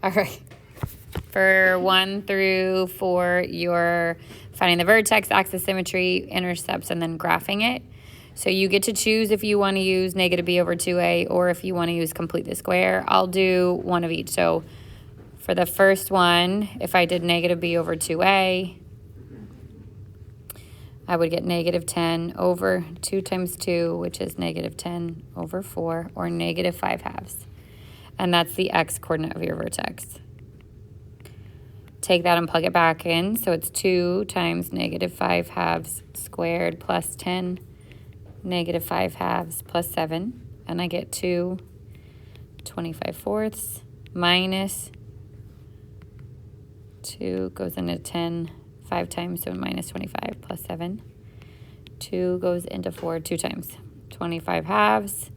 All right. For 1 through 4, you're finding the vertex, axis symmetry, intercepts, and then graphing it. So you get to choose if you want to use negative b over 2a or if you want to use complete the square. I'll do one of each. So for the first one, if I did negative b over 2a, I would get negative 10 over 2 times 2, which is negative 10 over 4, or negative 5 halves. And that's the x coordinate of your vertex. Take that and plug it back in. So it's 2 times negative 5 halves squared plus 10, negative 5 halves plus 7. And I get 2 25/4 minus 2 goes into 10 5 times, so minus 25 plus 7. 2 goes into 4 2 times. 25 halves.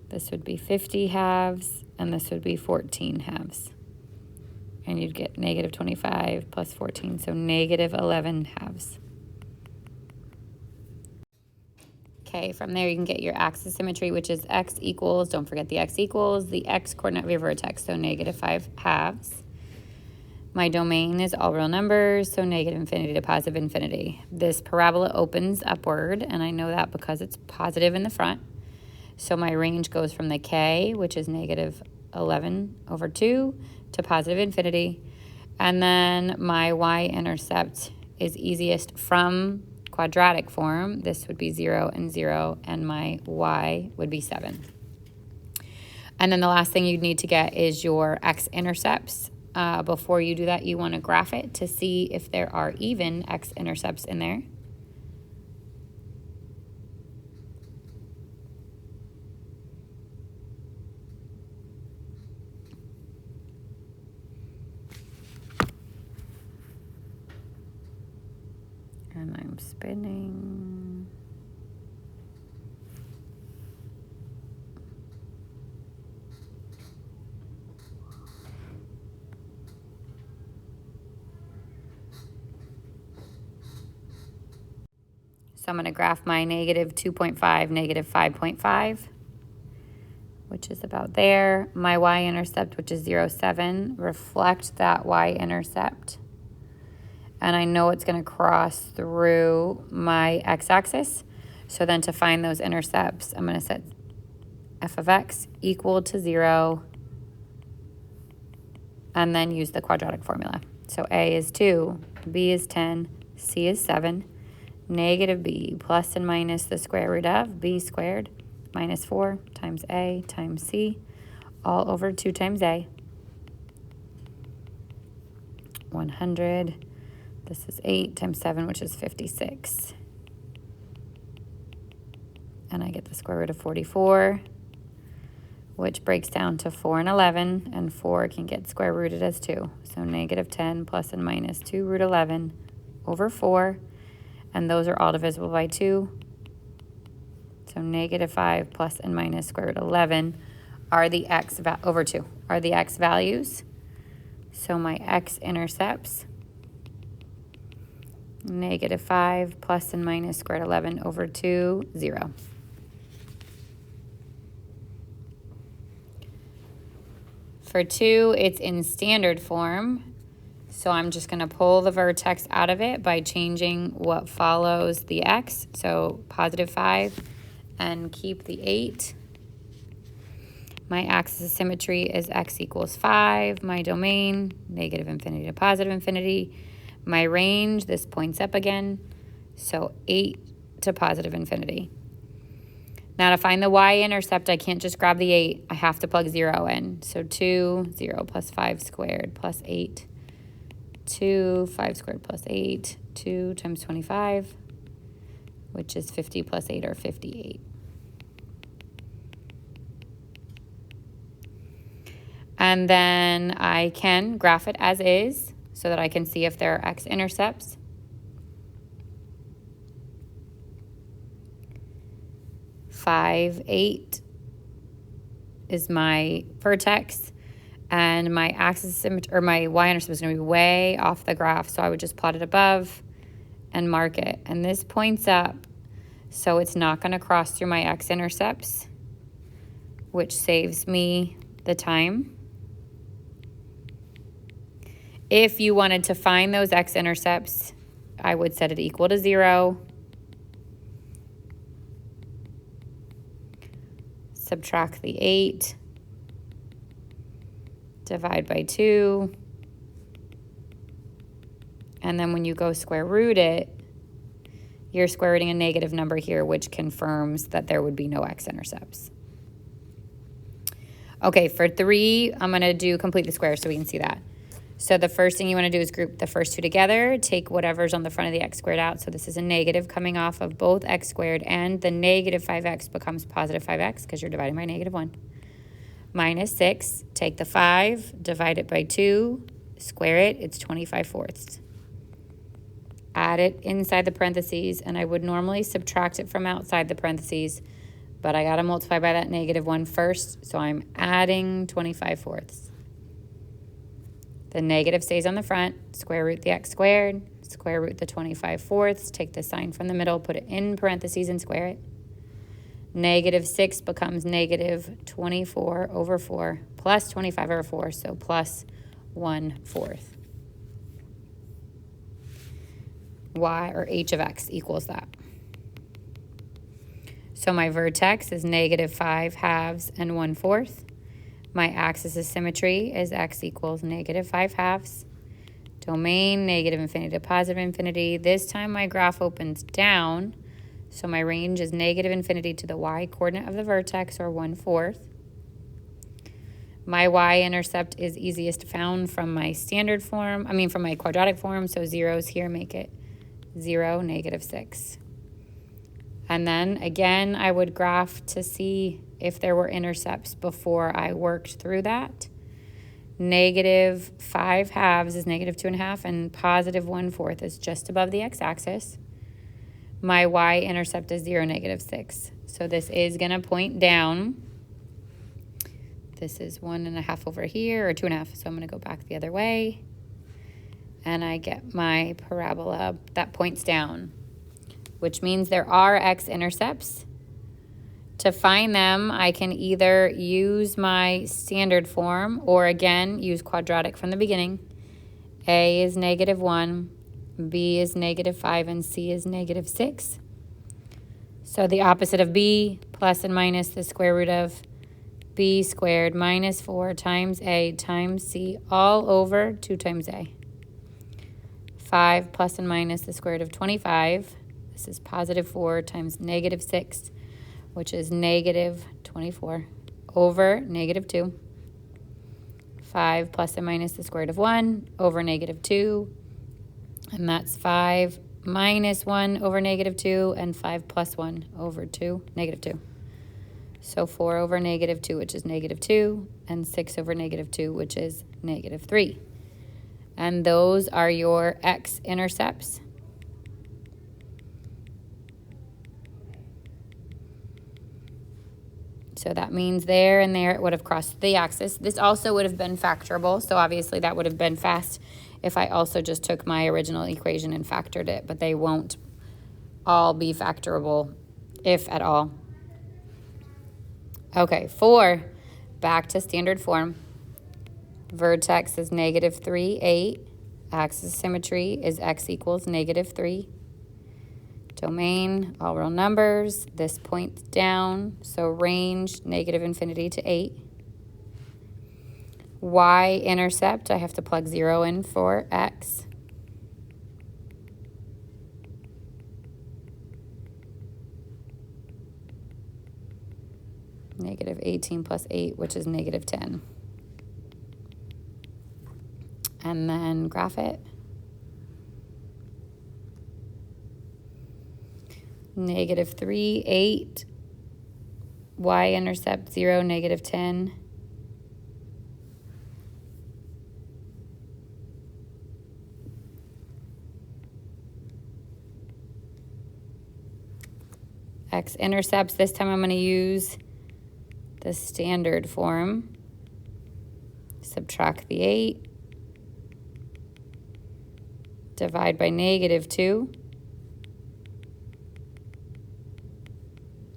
This would be 50 halves, and this would be 14 halves. And you'd get negative 25 plus 14, so negative 11 halves. Okay, from there you can get your axis symmetry, which is x equals, don't forget the x equals, the x coordinate of your vertex, so negative 5 halves. My domain is all real numbers, so negative infinity to positive infinity. This parabola opens upward, and I know that because it's positive in the front. So my range goes from the k, which is negative 11 over 2, to positive infinity. And then my y-intercept is easiest from quadratic form. This would be 0 and 0, and my y would be 7. And then the last thing you'd need to get is your x-intercepts. Before you do that, you want to graph it to see if there are even x-intercepts in there. And I'm spinning. So I'm going to graph my negative 2.5, negative 5.5, which is about there. My y-intercept, which is 0, 7, reflect that y-intercept. And I know it's going to cross through my x-axis. So then to find those intercepts, I'm going to set f of x equal to 0, and then use the quadratic formula. So a is 2, b is 10, c is 7. Negative b plus and minus the square root of b squared minus 4 times a times c, all over 2 times a. 100. This is 8 times 7, which is 56. And I get the square root of 44, which breaks down to 4 and 11, and 4 can get square rooted as 2. So negative 10 plus and minus 2 root 11 over 4. And those are all divisible by 2. So negative 5 plus and minus square root 11 are the x over 2 are the x values. So my x-intercepts, negative 5 plus and minus square root 11 over 2, 0. For 2, it's in standard form. So I'm just going to pull the vertex out of it by changing what follows the x. So positive 5 and keep the 8. My axis of symmetry is x equals 5. My domain, negative infinity to positive infinity. My range, this points up again. So 8 to positive infinity. Now to find the y-intercept, I can't just grab the 8. I have to plug 0 in. So 2, 0 plus 5 squared plus 8. 2, 5 squared plus 8, 2 times 25, which is 50 plus 8, or 58. And then I can graph it as is so that I can see if there are x-intercepts. Five, 8 is my vertex. And my axis or my y-intercept is going to be way off the graph, so I would just plot it above and mark it. And this points up, so it's not going to cross through my x-intercepts, which saves me the time. If you wanted to find those x-intercepts, I would set it equal to 0. Subtract the 8. Divide by 2. And then when you go square root it, you're square rooting a negative number here, which confirms that there would be no x-intercepts. Okay, for 3, I'm going to do complete the square so we can see that. So the first thing you want to do is group the first 2 together, take whatever's on the front of the x squared out. So this is a negative coming off of both x squared, and the negative 5x becomes positive 5x because you're dividing by negative 1. Minus 6, take the 5, divide it by 2, square it, it's 25/4. Add it inside the parentheses, and I would normally subtract it from outside the parentheses, but I got to multiply by that negative 1 first, so I'm adding 25/4. The negative stays on the front, square root the x squared, square root the 25/4, take the sign from the middle, put it in parentheses and square it. Negative 6 becomes negative 24/4 plus 25/4, so plus 1/4. Y, or h of x, equals that. So my vertex is negative 5/2 and 1/4. My axis of symmetry is x equals negative 5/2. Domain, negative infinity to positive infinity. This time my graph opens down, so my range is negative infinity to the y-coordinate of the vertex, or 1/4. My y-intercept is easiest found from my standard form, from my quadratic form, so zeros here make it 0, negative 6. And then, again, I would graph to see if there were intercepts before I worked through that. Negative 5/2 is negative 2.5, and positive 1/4 is just above the x-axis. My y-intercept is 0, negative 6. So this is going to point down. This is 1.5 over here, or 2.5, so I'm going to go back the other way. And I get my parabola that points down, which means there are x-intercepts. To find them, I can either use my standard form or, again, use quadratic from the beginning. A is negative 1, B is negative 5, and C is negative 6. So the opposite of B, plus and minus the square root of B squared minus 4 times A times C, all over 2 times A. 5 plus and minus the square root of 25. This is positive 4 times negative 6, which is negative 24, over negative 2. 5 plus and minus the square root of 1 over negative 2. And that's 5 minus 1 over negative 2, and 5 plus 1 over 2, negative 2. So 4 over negative 2, which is negative 2, and 6 over negative 2, which is negative 3. And those are your x-intercepts. So that means there and there it would have crossed the axis. This also would have been factorable, so obviously that would have been fast if I also just took my original equation and factored it, but they won't all be factorable, if at all. Okay, 4, back to standard form. Vertex is negative 3, 8. Axis of symmetry is x equals negative 3. Domain, all real numbers. This points down, so range, negative infinity to 8. Y-intercept, I have to plug 0 in for x. Negative 18 plus 8, which is negative 10. And then graph it. Negative 3, 8. Y-intercept 0, negative 10. X-intercepts, this time I'm going to use the standard form. Subtract the 8. Divide by negative 2.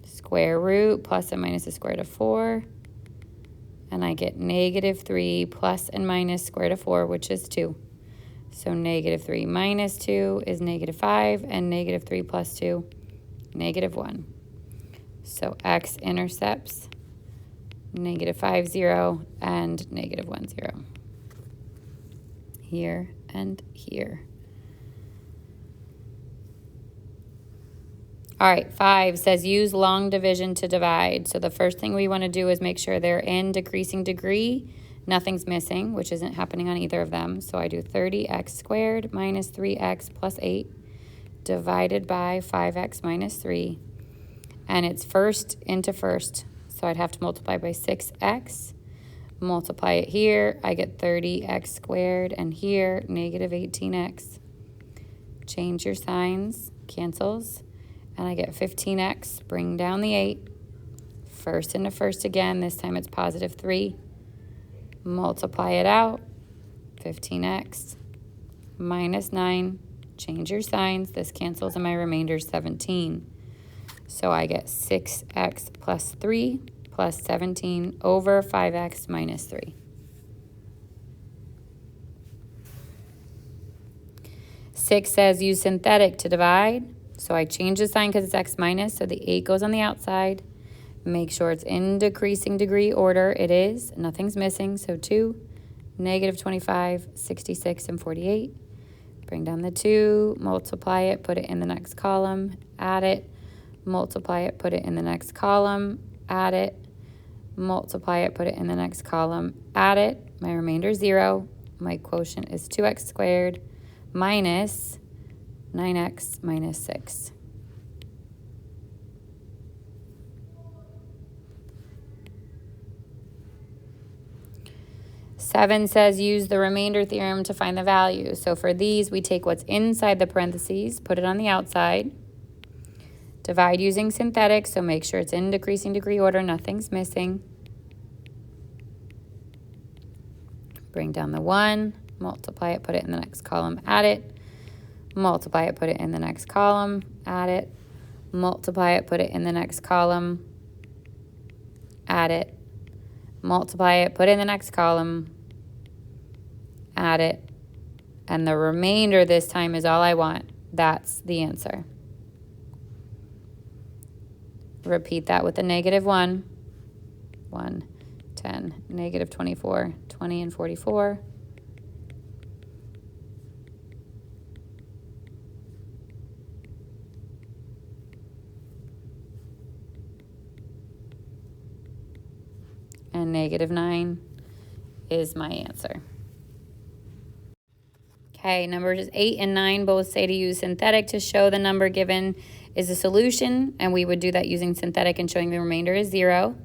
Square root, plus and minus the square root of 4. And I get negative 3 plus and minus square root of 4, which is 2. So negative 3 minus 2 is negative 5, and negative 3 plus 2, negative 1. So x intercepts negative 5, 0, and negative 1, 0. Here and here. All right, 5 says use long division to divide. So the first thing we want to do is make sure they're in decreasing degree. Nothing's missing, which isn't happening on either of them. So I do 30x squared minus 3x plus 8 divided by 5x minus 3. And it's first into first. So I'd have to multiply by 6x. Multiply it here. I get 30x squared. And here, negative 18x. Change your signs. Cancels. And I get 15x. Bring down the 8. First into first again. This time it's positive 3. Multiply it out. 15x minus 9. Change your signs. This cancels and my remainder is 17. So I get 6x plus 3 plus 17 over 5x minus 3. 6 says use synthetic to divide. So I change the sign because it's x minus, so the 8 goes on the outside. Make sure it's in decreasing degree order. It is. Nothing's missing. So 2, negative 25, 66, and 48. Bring down the 2, multiply it, put it in the next column, add it, multiply it, put it in the next column, add it, multiply it, put it in the next column, add it. My remainder is 0. My quotient is 2x squared minus 9x minus 6. Seven says use the remainder theorem to find the value. So for these, we take what's inside the parentheses, put it on the outside. Divide using synthetic, so make sure it's in decreasing degree order, nothing's missing. Bring down the 1, multiply it, put it in the next column, add it. Multiply it, put it in the next column, add it. Multiply it, put it in the next column, add it. Multiply it, put it in the next column, add it. And the remainder this time is all I want. That's the answer. Repeat that with the negative 1. 1, 10, negative 24, 20, and 44. And negative 9 is my answer. Okay, numbers 8 and 9 both say to use synthetic to show the number given is a solution, and we would do that using synthetic and showing the remainder is 0,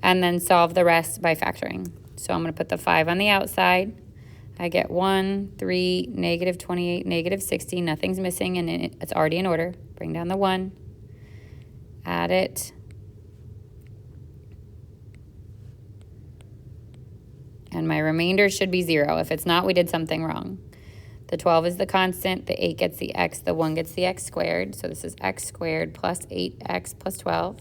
and then solve the rest by factoring. So I'm going to put the 5 on the outside. I get 1, 3, negative 28, negative 60. Nothing's missing, and it's already in order. Bring down the 1. Add it. And my remainder should be 0. If it's not, we did something wrong. The 12 is the constant. The 8 gets the x. The 1 gets the x squared. So this is x squared plus 8x plus 12.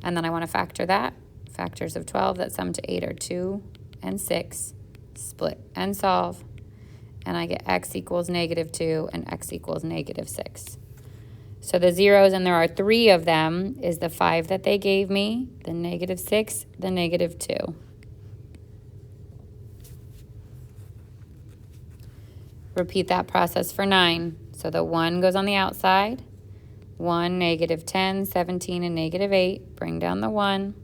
And then I want to factor that. Factors of 12 that sum to 8 are 2 and 6. Split and solve. And I get x equals negative 2 and x equals negative 6. So the zeros, and there are 3 of them, is the 5 that they gave me, the negative 6, the negative 2. Repeat that process for 9. So the 1 goes on the outside. 1, negative 10, 17, and negative 8. Bring down the 1.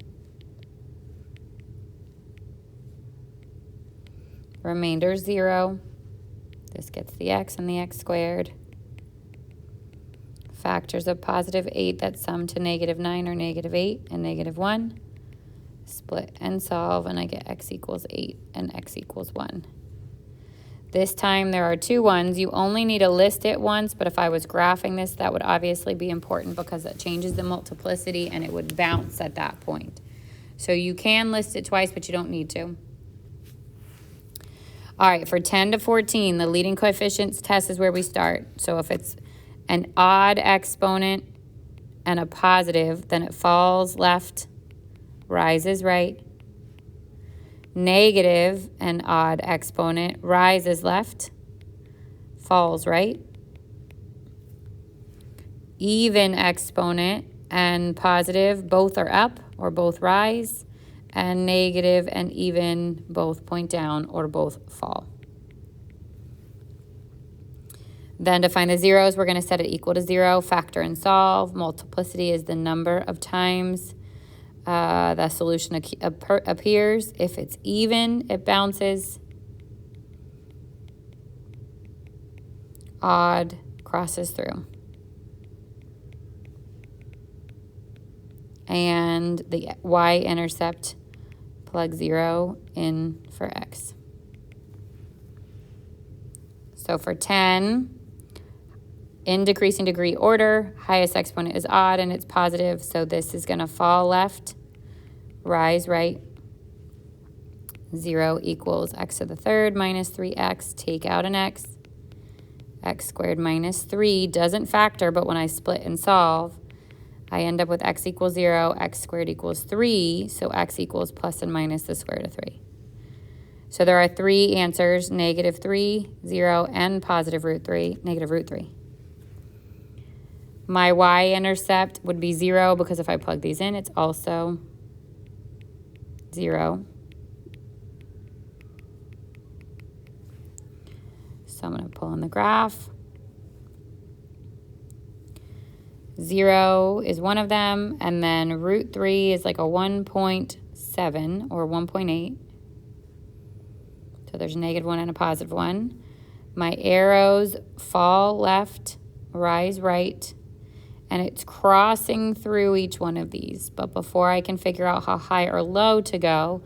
Remainder 0. This gets the x and the x squared. Factors of positive 8 that sum to negative 9 are negative 8 and negative 1. Split and solve, and I get x equals 8 and x equals 1. This time there are 2 1s. You only need to list it once, but if I was graphing this, that would obviously be important because it changes the multiplicity and it would bounce at that point. So you can list it twice, but you don't need to. All right, for 10 to 14, the leading coefficients test is where we start. So if it's an odd exponent and a positive, then it falls left, rises right. Negative and odd exponent rises left, falls, right? Even exponent and positive both are up or both rise, and negative and even both point down or both fall. Then to find the zeros, we're going to set it equal to 0, factor and solve. Multiplicity is the number of times the solution appears. If it's even, it bounces. Odd crosses through. And the y-intercept, plug 0 in for x. So for 10, in decreasing degree order, highest exponent is odd and it's positive, so this is going to fall left, rise right. 0 equals x to the third minus 3x, take out an x. X squared minus 3 doesn't factor, but when I split and solve, I end up with x equals 0, x squared equals 3, so x equals plus and minus the square root of 3. So there are 3 answers, negative 3, 0, and positive root 3, negative root 3. My y-intercept would be 0 because if I plug these in, it's also 0. So I'm going to pull in the graph. 0 is one of them, and then root 3 is like a 1.7 or 1.8. So there's a negative 1 and a positive 1. My arrows fall left, rise right, and it's crossing through each one of these. But before I can figure out how high or low to go,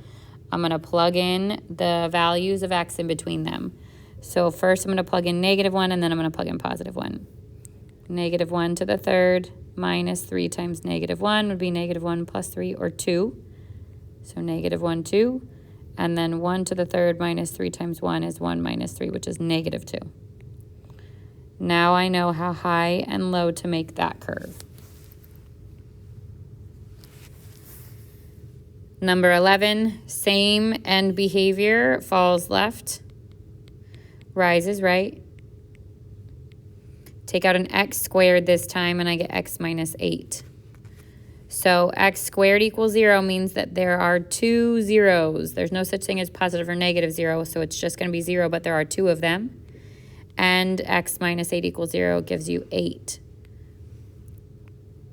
I'm going to plug in the values of x in between them. So first I'm going to plug in negative 1, and then I'm going to plug in positive 1. Negative 1 to the third minus 3 times negative 1 would be negative 1 plus 3, or 2. So negative 1, 2. And then 1 to the third minus 3 times 1 is 1 minus 3, which is negative 2. Now I know how high and low to make that curve. Number 11, same end behavior, falls left, rises right. Take out an x squared this time, and I get x minus 8. So x squared equals 0 means that there are 2 zeros. There's no such thing as positive or negative 0, so it's just going to be 0, but there are 2 of them. And x minus 8 equals 0 gives you 8.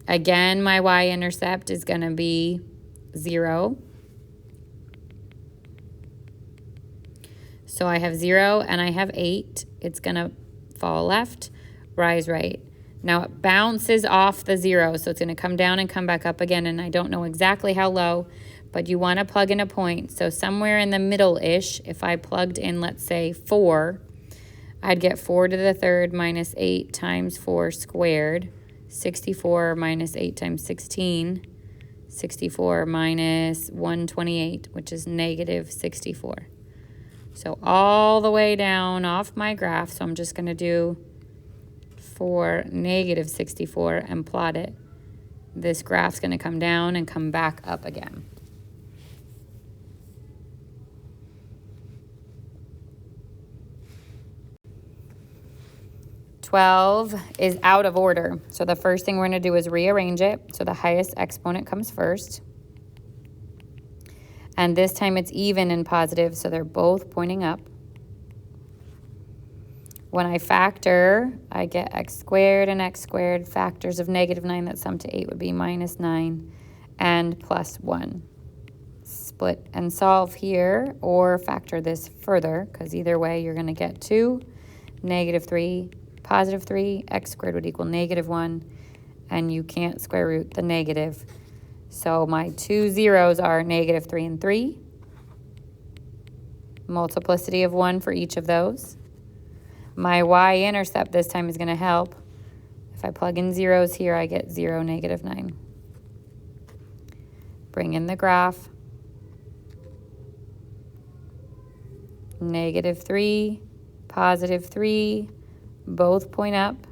Again, my y-intercept is going to be 0. So I have 0 and I have 8. It's going to fall left, rise right. Now it bounces off the 0, so it's going to come down and come back up again, and I don't know exactly how low, but you want to plug in a point. So somewhere in the middle-ish, if I plugged in, let's say, 4, I'd get 4 to the third minus 8 times 4 squared, 64 minus 8 times 16, 64 minus 128, which is negative 64. So all the way down off my graph, so I'm just going to do for negative 64 and plot it. This graph's going to come down and come back up again. $12 is out of order. So the first thing we're going to do is rearrange it. So the highest exponent comes first. And this time it's even and positive, so they're both pointing up. When I factor, I get x squared and x squared. Factors of negative 9 that sum to 8 would be minus 9 and plus 1. Split and solve here, or factor this further, because either way you're going to get 2, negative 3, positive 3. X squared would equal negative 1, and you can't square root the negative. So my 2 zeros are negative 3 and 3. Multiplicity of 1 for each of those. My y-intercept this time is going to help. If I plug in zeros here, I get 0, negative 9. Bring in the graph. Negative 3, positive 3, both point up.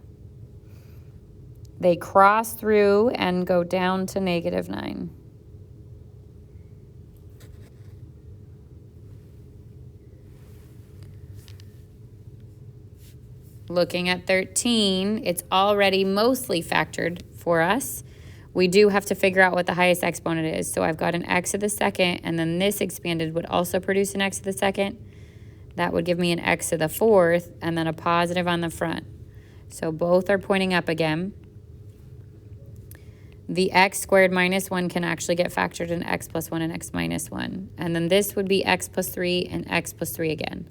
They cross through and go down to negative 9. Looking at 13, it's already mostly factored for us. We do have to figure out what the highest exponent is. So I've got an x to the second, and then this expanded would also produce an x to the second. That would give me an x to the fourth, and then a positive on the front. So both are pointing up again. The x squared minus 1 can actually get factored in x plus 1 and x minus 1. And then this would be x plus 3 and x plus 3 again.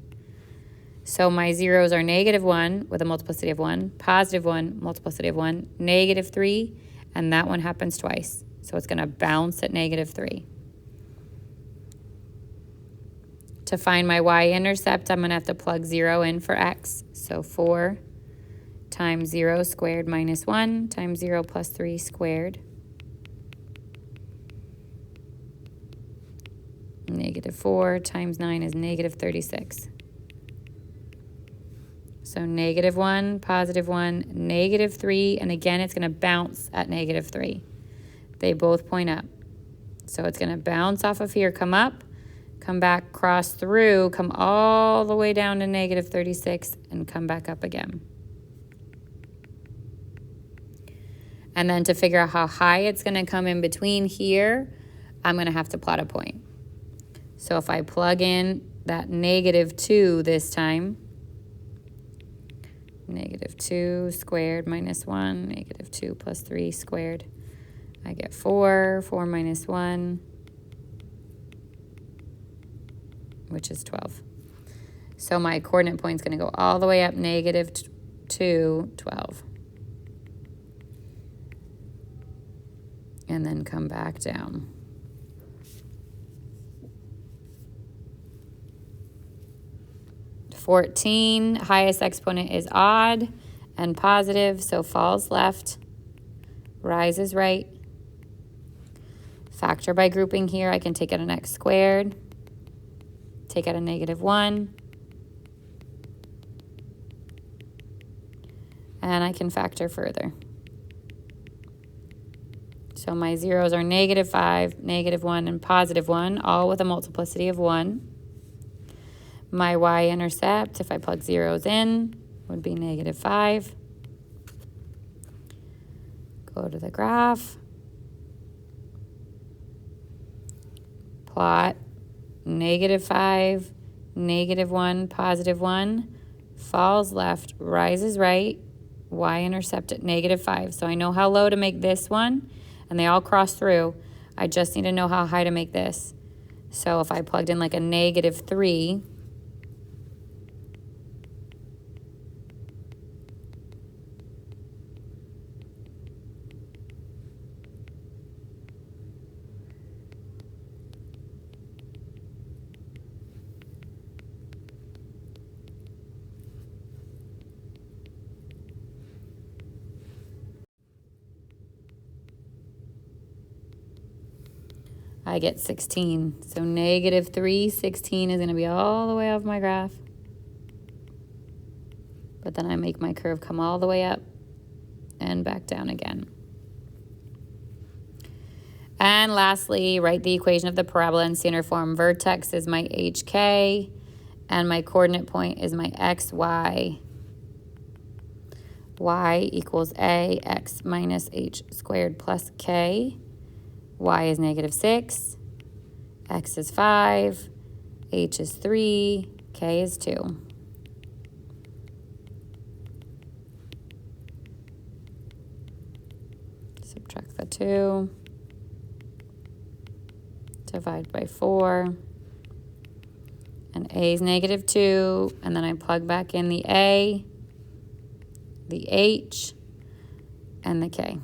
So my zeros are -1 with a multiplicity of 1, +1, multiplicity of 1, -3, and that one happens twice. So it's going to bounce at -3. To find my y-intercept, I'm going to have to plug 0 in for x. So 4 times 0 squared minus 1 times 0 plus 3 squared. -4 times 9 is -36. So -1, +1, -3, and again, it's going to bounce at -3. They both point up. So it's going to bounce off of here, come up, come back, cross through, come all the way down to -36, and come back up again. And then to figure out how high it's going to come in between here, I'm going to have to plot a point. So if I plug in that -2 this time, -2 squared minus 1, -2 plus 3 squared, I get 4, 4 minus 1, which is 12. So my coordinate point is going to go all the way up -2, 12. And then come back down. (14), highest exponent is odd and positive, so falls left, rises right. Factor by grouping here, I can take out an x squared, take out a -1, and I can factor further. So my zeros are -5, -1, and +1, all with a multiplicity of 1. My y-intercept, if I plug zeros in, would be -5. Go to the graph. Plot -5, -1, +1, falls left, rises right, y-intercept at -5. So I know how low to make this one, and they all cross through. I just need to know how high to make this. So if I plugged in like a -3, I get 16. So -3, 16 is going to be all the way off my graph. But then I make my curve come all the way up and back down again. And lastly, write the equation of the parabola in standard form. Vertex is my HK, and my coordinate point is my XY. Y equals AX minus H squared plus K. Y is -6, X is 5, H is 3, K is 2. Subtract the 2. Divide by 4. And A is -2, and then I plug back in the A, the H, and the K.